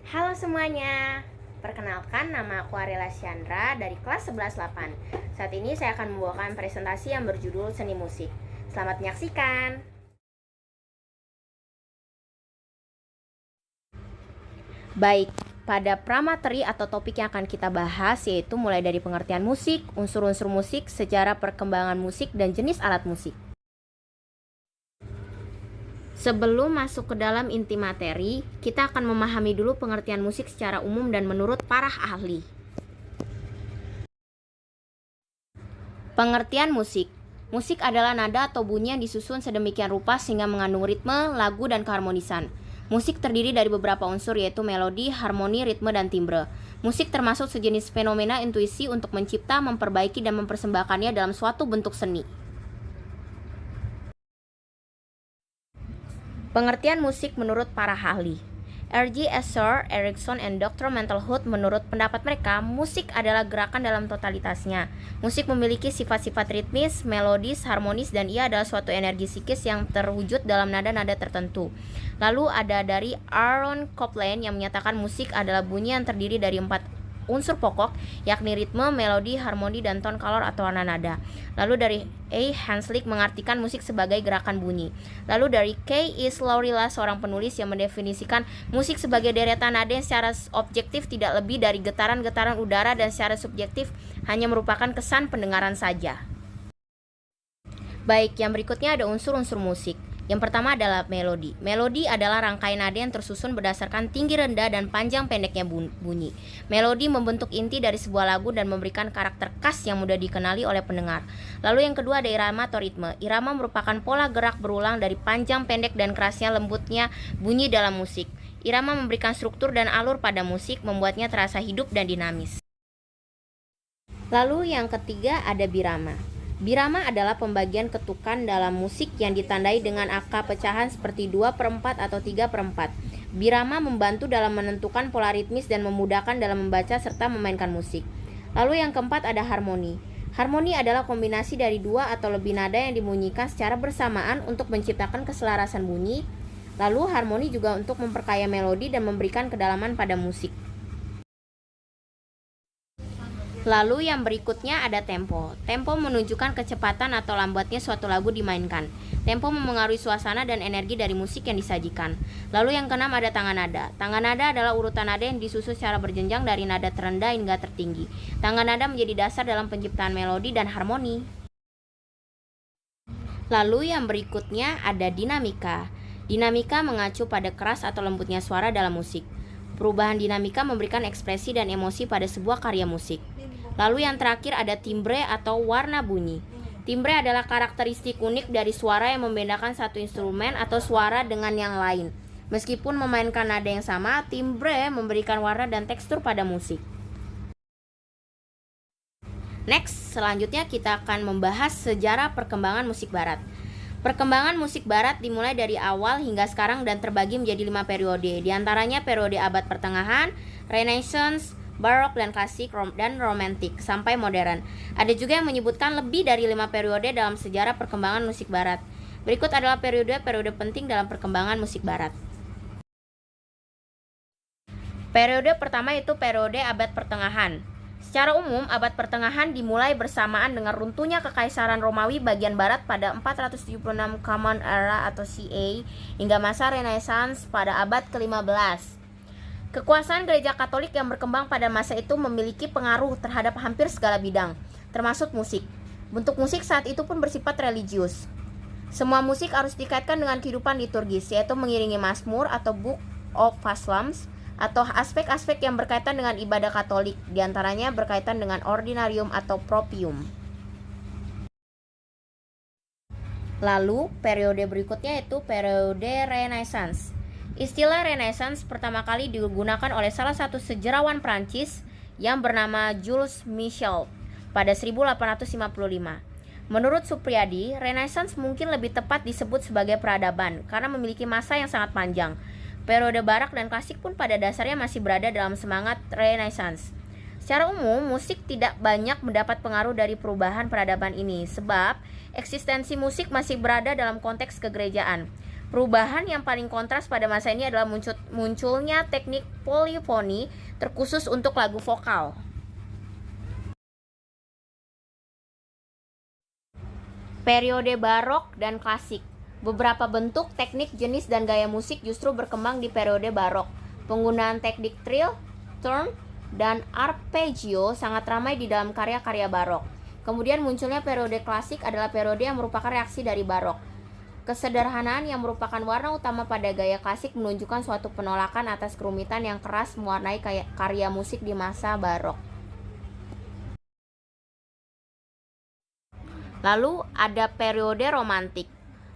Halo semuanya, perkenalkan nama aku Arela Syandra dari kelas 11-8. Saat ini saya akan membawakan presentasi yang berjudul Seni Musik. Selamat menyaksikan. Baik, pada pramateri atau topik yang akan kita bahas yaitu mulai dari pengertian musik, unsur-unsur musik, sejarah perkembangan musik, dan jenis alat musik. Sebelum masuk ke dalam inti materi, kita akan memahami dulu pengertian musik secara umum dan menurut para ahli. Pengertian musik. Musik adalah nada atau bunyi yang disusun sedemikian rupa sehingga mengandung ritme, lagu, dan keharmonisan. Musik terdiri dari beberapa unsur yaitu melodi, harmoni, ritme, dan timbre. Musik termasuk sejenis fenomena intuisi untuk mencipta, memperbaiki, dan mempersembahkannya dalam suatu bentuk seni. Pengertian musik menurut para ahli. R.G. Escher, Erikson, and Dr. Mantelhood menurut pendapat mereka, musik adalah gerakan dalam totalitasnya. Musik memiliki sifat-sifat ritmis, melodis, harmonis, dan ia adalah suatu energi psikis yang terwujud dalam nada-nada tertentu. Lalu ada dari Aaron Copland yang menyatakan musik adalah bunyi yang terdiri dari 4 unsur pokok, yakni ritme, melodi, harmoni, dan ton kolor atau warna nada. Lalu dari A. Hanslick mengartikan musik sebagai gerakan bunyi. Lalu dari K. Is Laurila, seorang penulis yang mendefinisikan musik sebagai deretan nada yang secara objektif tidak lebih dari getaran-getaran udara dan secara subjektif hanya merupakan kesan pendengaran saja. Baik, yang berikutnya ada unsur-unsur musik. Yang pertama adalah melodi. Melodi adalah rangkaian nada yang tersusun berdasarkan tinggi rendah dan panjang pendeknya bunyi. Melodi membentuk inti dari sebuah lagu dan memberikan karakter khas yang mudah dikenali oleh pendengar. Lalu yang kedua ada irama atau ritme. Irama merupakan pola gerak berulang dari panjang, pendek, dan kerasnya lembutnya bunyi dalam musik. Irama memberikan struktur dan alur pada musik, membuatnya terasa hidup dan dinamis. Lalu yang ketiga ada birama. Birama adalah pembagian ketukan dalam musik yang ditandai dengan angka pecahan seperti 2/4 atau 3/4. Birama membantu dalam menentukan pola ritmis dan memudahkan dalam membaca serta memainkan musik. Lalu yang keempat ada harmoni. Harmoni adalah kombinasi dari 2 atau lebih nada yang dibunyikan secara bersamaan untuk menciptakan keselarasan bunyi. Lalu harmoni juga untuk memperkaya melodi dan memberikan kedalaman pada musik. Lalu yang berikutnya ada tempo. Tempo menunjukkan kecepatan atau lambatnya suatu lagu dimainkan. Tempo memengaruhi suasana dan energi dari musik yang disajikan. Lalu yang keenam ada tangan nada. Tangan nada adalah urutan nada yang disusun secara berjenjang dari nada terendah hingga tertinggi. Tangan nada menjadi dasar dalam penciptaan melodi dan harmoni. Lalu yang berikutnya ada dinamika. Dinamika mengacu pada keras atau lembutnya suara dalam musik. Perubahan dinamika memberikan ekspresi dan emosi pada sebuah karya musik. Lalu yang terakhir ada timbre atau warna bunyi. Timbre adalah karakteristik unik dari suara yang membedakan satu instrumen atau suara dengan yang lain. Meskipun memainkan nada yang sama, timbre memberikan warna dan tekstur pada musik. Next, selanjutnya kita akan membahas sejarah perkembangan musik barat. Perkembangan musik barat dimulai dari awal hingga sekarang dan terbagi menjadi 5 periode. Di antaranya periode abad pertengahan, Renaissance, Barok dan klasik dan romantik sampai modern. Ada juga yang menyebutkan lebih dari 5 periode dalam sejarah perkembangan musik barat. Berikut adalah periode-periode penting dalam perkembangan musik barat. Periode pertama itu periode abad pertengahan. Secara umum, abad pertengahan dimulai bersamaan dengan runtuhnya Kekaisaran Romawi bagian barat pada 476 Common Era atau CA hingga masa Renaissance pada abad ke-15. Kekuasaan gereja Katolik yang berkembang pada masa itu memiliki pengaruh terhadap hampir segala bidang, termasuk musik. Bentuk musik saat itu pun bersifat religius. Semua musik harus dikaitkan dengan kehidupan liturgis, yaitu mengiringi mazmur atau Book of Psalms, atau aspek-aspek yang berkaitan dengan ibadah Katolik, diantaranya berkaitan dengan ordinarium atau propium. Lalu, periode berikutnya yaitu periode Renaissance. Istilah Renaissance pertama kali digunakan oleh salah satu sejarawan Prancis yang bernama Jules Michel pada 1855. Menurut Supriyadi, Renaissance mungkin lebih tepat disebut sebagai peradaban karena memiliki masa yang sangat panjang. Periode barak dan klasik pun pada dasarnya masih berada dalam semangat Renaissance. Secara umum, musik tidak banyak mendapat pengaruh dari perubahan peradaban ini sebab eksistensi musik masih berada dalam konteks kegerejaan. Perubahan yang paling kontras pada masa ini adalah munculnya teknik polifoni terkhusus untuk lagu vokal. Periode barok dan klasik. Beberapa bentuk, teknik, jenis, dan gaya musik justru berkembang di periode barok. Penggunaan teknik trill, turn, dan arpeggio sangat ramai di dalam karya-karya barok. Kemudian munculnya periode klasik adalah periode yang merupakan reaksi dari barok. Kesederhanaan yang merupakan warna utama pada gaya klasik menunjukkan suatu penolakan atas kerumitan yang keras mewarnai karya musik di masa barok. Lalu ada periode romantik.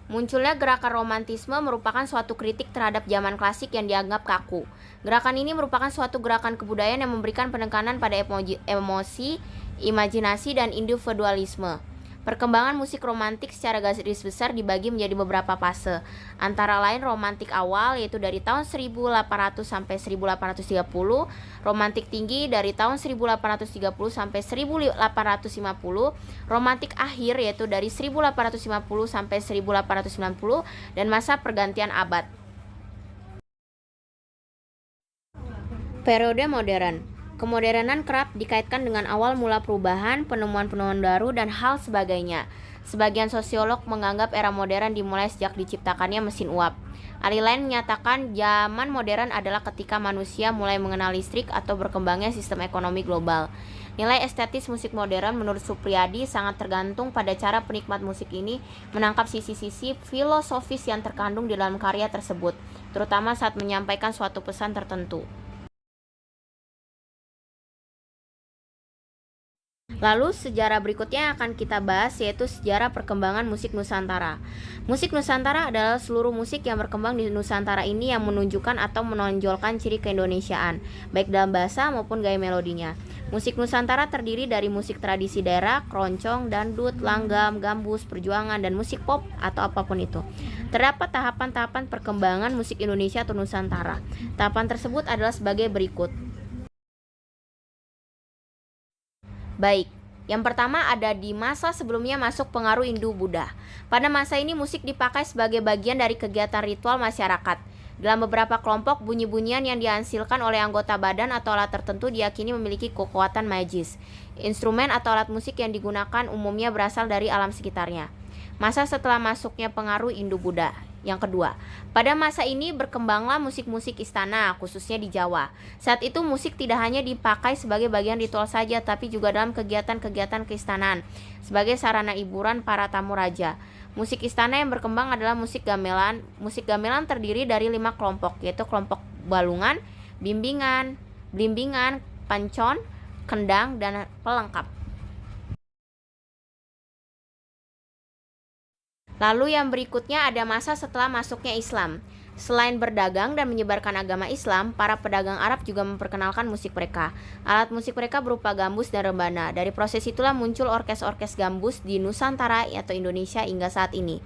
Munculnya gerakan romantisme merupakan suatu kritik terhadap zaman klasik yang dianggap kaku. Gerakan ini merupakan suatu gerakan kebudayaan yang memberikan penekanan pada emosi, imajinasi, dan individualisme. Perkembangan musik romantik secara garis besar dibagi menjadi beberapa fase. Antara lain romantik awal yaitu dari tahun 1800 sampai 1830, romantik tinggi dari tahun 1830 sampai 1850, romantik akhir yaitu dari 1850 sampai 1890 dan masa pergantian abad. Periode modern. Kemodernan kerap dikaitkan dengan awal mula perubahan, penemuan-penemuan baru, dan hal sebagainya. Sebagian sosiolog menganggap era modern dimulai sejak diciptakannya mesin uap. Ahli lain menyatakan zaman modern adalah ketika manusia mulai mengenal listrik atau berkembangnya sistem ekonomi global. Nilai estetis musik modern menurut Supriyadi sangat tergantung pada cara penikmat musik ini menangkap sisi-sisi filosofis yang terkandung di dalam karya tersebut, terutama saat menyampaikan suatu pesan tertentu. Lalu sejarah berikutnya yang akan kita bahas yaitu sejarah perkembangan musik Nusantara. Musik Nusantara adalah seluruh musik yang berkembang di Nusantara ini yang menunjukkan atau menonjolkan ciri keindonesiaan, baik dalam bahasa maupun gaya melodinya. Musik Nusantara terdiri dari musik tradisi daerah, keroncong, dangdut, langgam, gambus, perjuangan, dan musik pop atau apapun itu. Terdapat tahapan-tahapan perkembangan musik Indonesia atau Nusantara. Tahapan tersebut adalah sebagai berikut. Baik, yang pertama ada di masa sebelumnya masuk pengaruh Hindu-Buddha. Pada masa ini musik dipakai sebagai bagian dari kegiatan ritual masyarakat. Dalam beberapa kelompok, bunyi-bunyian yang dihasilkan oleh anggota badan atau alat tertentu diyakini memiliki kekuatan magis. Instrumen atau alat musik yang digunakan umumnya berasal dari alam sekitarnya. Masa setelah masuknya pengaruh Hindu-Buddha. Yang kedua, pada masa ini berkembanglah musik-musik istana, khususnya di Jawa. Saat itu musik tidak hanya dipakai sebagai bagian ritual saja, tapi juga dalam kegiatan-kegiatan keistanaan, sebagai sarana hiburan para tamu raja. Musik istana yang berkembang adalah musik gamelan. Musik gamelan terdiri dari 5 kelompok, yaitu kelompok balungan, blimbingan, pancon, kendang, dan pelengkap. Lalu yang berikutnya ada masa setelah masuknya Islam. Selain berdagang dan menyebarkan agama Islam, para pedagang Arab juga memperkenalkan musik mereka. Alat musik mereka berupa gambus dan rebana. Dari proses itulah muncul orkes-orkes gambus di Nusantara atau Indonesia hingga saat ini.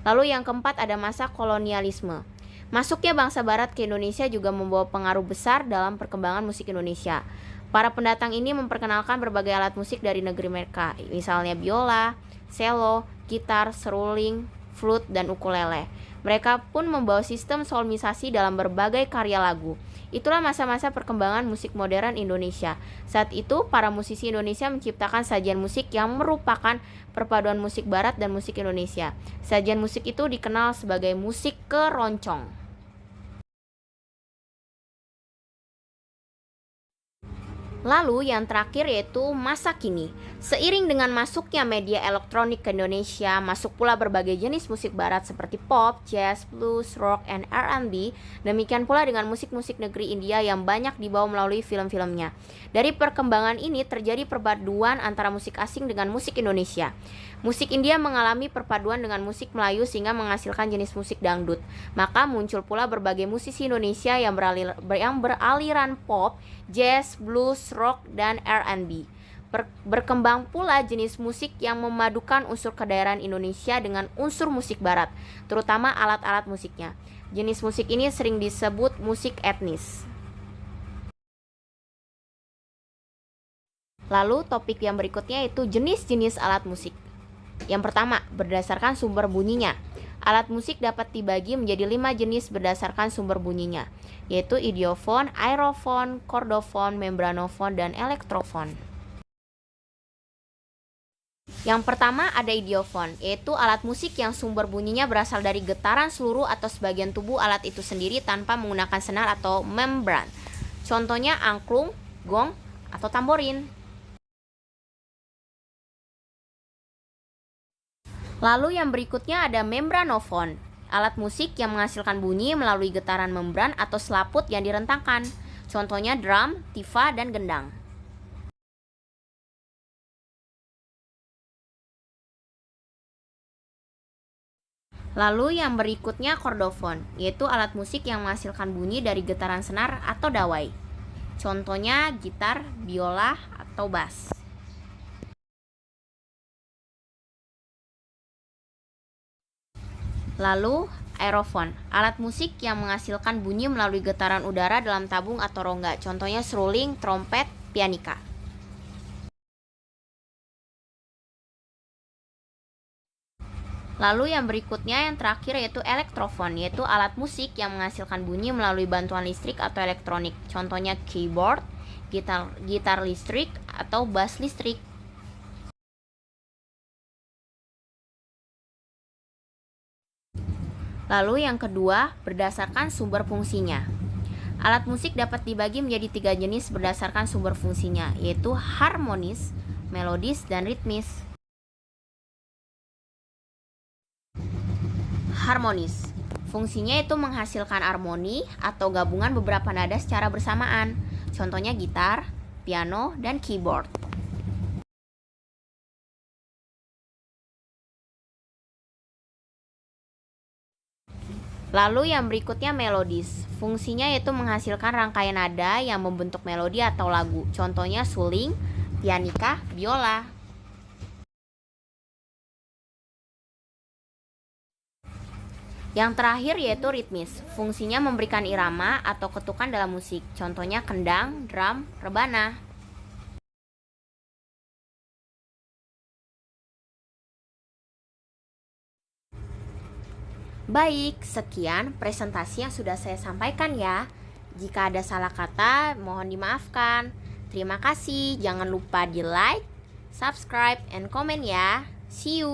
Lalu yang keempat ada masa kolonialisme. Masuknya bangsa barat ke Indonesia juga membawa pengaruh besar dalam perkembangan musik Indonesia. Para pendatang ini memperkenalkan berbagai alat musik dari negeri mereka, misalnya biola, cello, gitar, seruling, flute, dan ukulele. Mereka pun membawa sistem solmisasi dalam berbagai karya lagu. Itulah masa-masa perkembangan musik modern Indonesia. Saat itu, para musisi Indonesia menciptakan sajian musik yang merupakan perpaduan musik barat dan musik Indonesia. Sajian musik itu dikenal sebagai musik keroncong. Lalu yang terakhir yaitu masa kini. Seiring dengan masuknya media elektronik ke Indonesia, masuk pula berbagai jenis musik barat seperti pop, jazz, blues, rock, and R&B. Demikian pula dengan musik-musik negeri India yang banyak dibawa melalui film-filmnya. Dari perkembangan ini terjadi perpaduan antara musik asing dengan musik Indonesia. Musik India mengalami perpaduan dengan musik Melayu sehingga menghasilkan jenis musik dangdut. Maka muncul pula berbagai musisi Indonesia yang beraliran pop, jazz, blues, rock, dan R&B. Berkembang pula jenis musik yang memadukan unsur kedaerahan Indonesia dengan unsur musik barat, terutama alat-alat musiknya. Jenis musik ini sering disebut musik etnis. Lalu topik yang berikutnya itu jenis-jenis alat musik. Yang pertama, berdasarkan sumber bunyinya. Alat musik dapat dibagi menjadi 5 jenis berdasarkan sumber bunyinya, yaitu idiofon, aerofon, kordofon, membranofon, dan elektrofon. Yang pertama ada idiofon, yaitu alat musik yang sumber bunyinya berasal dari getaran seluruh atau sebagian tubuh alat itu sendiri tanpa menggunakan senar atau membran. Contohnya angklung, gong, atau tamborin. Lalu yang berikutnya ada membranofon, alat musik yang menghasilkan bunyi melalui getaran membran atau selaput yang direntangkan. Contohnya drum, tifa, dan gendang. Lalu yang berikutnya kordofon, yaitu alat musik yang menghasilkan bunyi dari getaran senar atau dawai. Contohnya gitar, biola, atau bass. Lalu aerofon, alat musik yang menghasilkan bunyi melalui getaran udara dalam tabung atau rongga. Contohnya seruling, trompet, pianika. Lalu yang berikutnya yang terakhir yaitu elektrofon, yaitu alat musik yang menghasilkan bunyi melalui bantuan listrik atau elektronik. Contohnya keyboard, gitar listrik, atau bass listrik. Lalu yang kedua, berdasarkan sumber fungsinya. Alat musik dapat dibagi menjadi 3 jenis berdasarkan sumber fungsinya, yaitu harmonis, melodis, dan ritmis. Harmonis, fungsinya itu menghasilkan harmoni atau gabungan beberapa nada secara bersamaan. Contohnya gitar, piano, dan keyboard. Lalu yang berikutnya melodis, fungsinya yaitu menghasilkan rangkaian nada yang membentuk melodi atau lagu. Contohnya suling, pianika, biola. Yang terakhir yaitu ritmis, fungsinya memberikan irama atau ketukan dalam musik. Contohnya kendang, drum, rebana. Baik, sekian presentasi yang sudah saya sampaikan ya. Jika ada salah kata, mohon dimaafkan. Terima kasih, jangan lupa di like, subscribe, and comment ya. See you.